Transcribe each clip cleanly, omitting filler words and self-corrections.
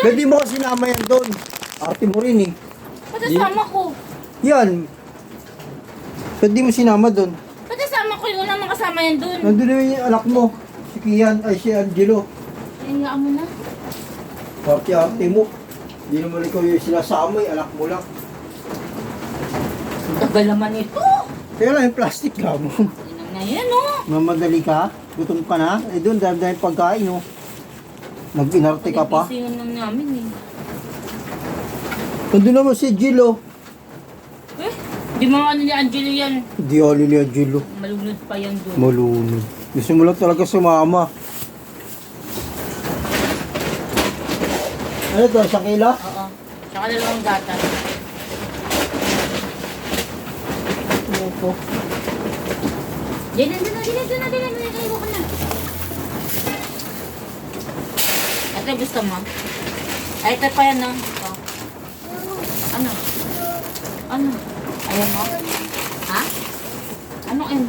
Pwede mo kasi sinama yan doon. Ate mo rin eh. Patasama ko. Yan. Pwede mo sinama doon. Patasama ko yung unang makasama yan dun. Nandun naman yung anak mo. Si Kian, ay si Angelo. Ayun nga mo na. Ate mo. Hindi naman ikaw yung sinasama, yung anak mo lang. Ang tagal naman ito. Kaya lang yung plastic ka mo. Yan na yan, oh. Mamadali ka? Gutom ka na? Eh doon, dahil pagkain, oh. Nag-inarte ka pa? Nagisingan lang namin, eh. Nandun naman si Angelo. Eh, di mga ano ni Angelo yan. Di ali ni Angelo. Malunod pa yan dun. Malunod. Gusto mo lang talaga sumama. Ano to? Isang kilo? Oo. Tsaka dalawang gata. Ano to? Diyan na. Ayaw ko na. Ito gusto mo? Ay, ito pa yan, no? Oh. Ano? Ayan mo? Ha? Ano yun?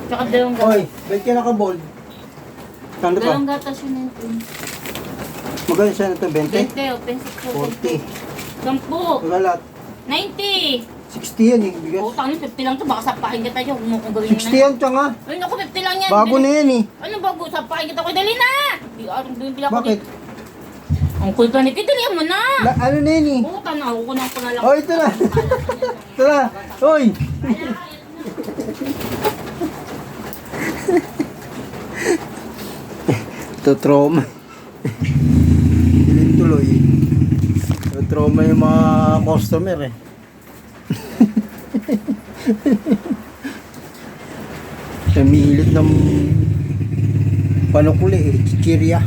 Tsaka dalawang gata. Hoy, ba't ka naka-bold? Kano to? Dalawang gata siya na ito. Magkano siya na to? 20? 20 o, pesos ko. 40. 10. Magalat. 90. 60 yan eh. Bigas. Utang nyo, 50 lang to. Baka sapakin kita yun. Huwag mo kong gawin 60 yan siya nga. Ay, naku, 50 lang yan. Bago na yan eh. Ano bago? Sapakin kita ko. Dali na! Di arong doon pila ko. Bakit? Ang cool ka nito. Dali mo na. Ano na yan eh? Puta na. Kukunan ko na lang. Oh, ito na. Ito na. Hoy! Ito trauma. Hiling tuloy. Ito trauma yung mga customer eh. Namihilit ng panukuli eh. Chichirya.